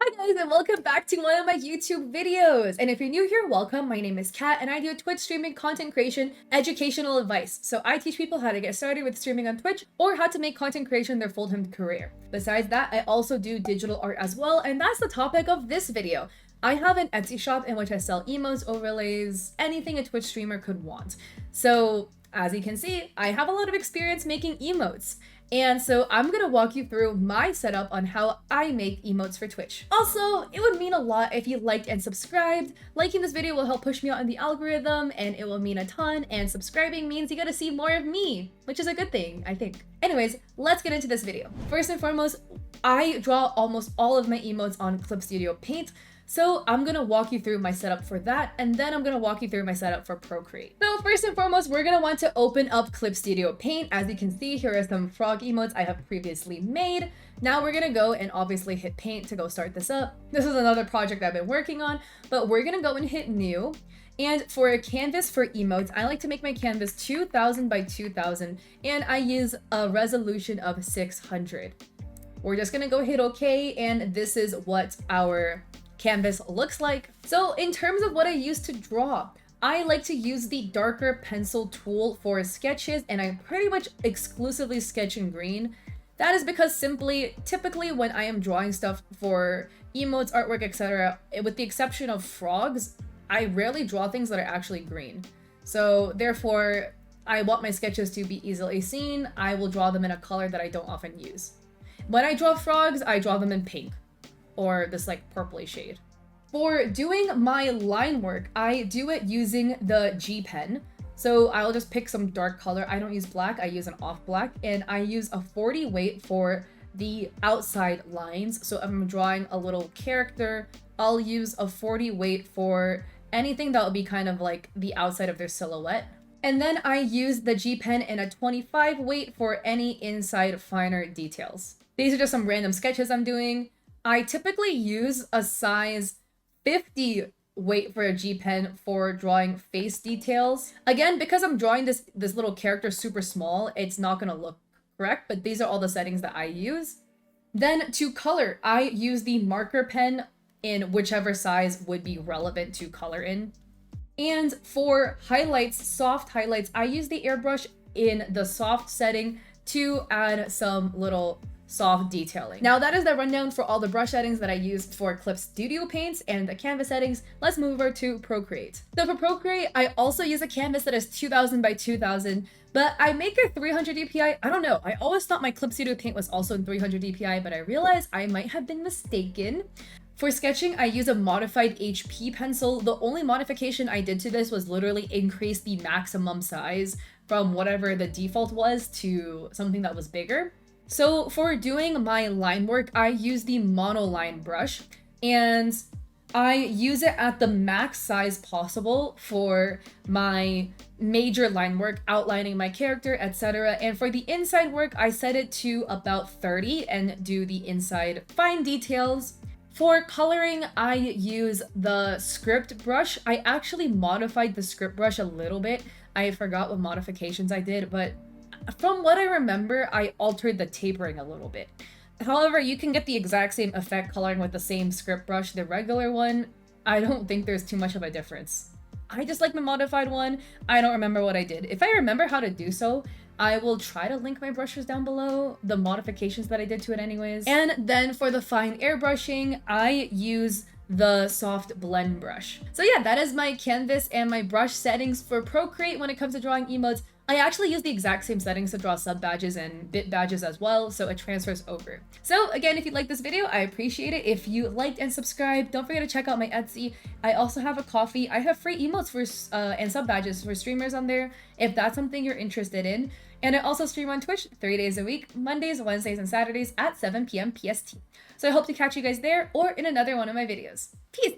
Hi guys, and welcome back to one of my YouTube videos. And if you're new here, welcome. My name is Kat and I do Twitch streaming, content creation, educational advice. So I teach people how to get started with streaming on Twitch or how to make content creation their full-time career. Besides that, I also do digital art as well, and that's the topic of this video. I have an Etsy shop in which I sell emotes, overlays, anything a Twitch streamer could want. So as you can see, I have a lot of experience making emotes. And so I'm gonna walk you through my setup on how I make emotes for Twitch. Also, it would mean a lot if you liked and subscribed. Liking this video will help push me out in the algorithm and it will mean a ton, and subscribing means you gotta see more of me, which is a good thing, I think. Anyways, let's get into this video. First and foremost, I draw almost all of my emotes on Clip Studio Paint. So I'm gonna walk you through my setup for that, and then I'm gonna walk you through my setup for Procreate. So first and foremost, we're gonna want to open up Clip Studio Paint. As you can see, here are some frog emotes I have previously made. Now we're gonna go and obviously hit paint to go start this up. This is another project I've been working on, but we're gonna go and hit new. And for a canvas for emotes, I like to make my canvas 2000 by 2000, and I use a resolution of 600. We're just gonna go hit OK, and this is what our canvas looks like. So in terms of what I use to draw, I like to use the darker pencil tool for sketches, and I pretty much exclusively sketch in green. That is because typically when I am drawing stuff for emotes, artwork, etc., with the exception of frogs, I rarely draw things that are actually green. So therefore, I want my sketches to be easily seen. I will draw them in a color that I don't often use. When I draw frogs, I draw them in pink, or this like purpley shade. For doing my line work, I do it using the G pen. So I'll just pick some dark color. I don't use black, I use an off black, and I use a 40 weight for the outside lines. So if I'm drawing a little character, I'll use a 40 weight for anything that will be kind of like the outside of their silhouette. And then I use the G pen in a 25 weight for any inside finer details. These are just some random sketches I'm doing. I typically use a size 50 weight for a G pen for drawing face details. Again, because I'm drawing this little character super small, it's not gonna look correct, but these are all the settings that I use. Then to color, I use the marker pen in whichever size would be relevant to color in. And for highlights, soft highlights, I use the airbrush in the soft setting to add some little soft detailing. Now that is the rundown for all the brush settings that I used for Clip Studio Paint and the canvas settings. Let's move over to Procreate. So for Procreate, I also use a canvas that is 2000 by 2000, but I make a 300 dpi. I don't know, I always thought my Clip Studio Paint was also in 300 dpi, but I realized I might have been mistaken. For sketching, I use a modified HP pencil. The only modification I did to this was literally increase the maximum size from whatever the default was to something that was bigger. So for doing my line work, I use the monoline brush, and I use it at the max size possible for my major line work, outlining my character, etc. And for the inside work, I set it to about 30 and do the inside fine details. For coloring, I use the script brush. I actually modified the script brush a little bit. I forgot what modifications I did, but from what I remember, I altered the tapering a little bit. However, you can get the exact same effect coloring with the same script brush, the regular one. I don't think there's too much of a difference. I just like my modified one. I don't remember what I did. If I remember how to do so, I will try to link my brushes down below, the modifications that I did to it anyways. And then for the fine airbrushing, I use the soft blend brush. So yeah, that is my canvas and my brush settings for Procreate when it comes to drawing emotes. I actually use the exact same settings to draw sub badges and bit badges as well, so it transfers over. So again, if you liked this video, I appreciate it. If you liked and subscribed, don't forget to check out my Etsy. I also have a coffee. I have free emotes for and sub badges for streamers on there, if that's something you're interested in. And I also stream on Twitch 3 days a week, Mondays, Wednesdays, and Saturdays at 7 p.m. PST. So I hope to catch you guys there or in another one of my videos. Peace!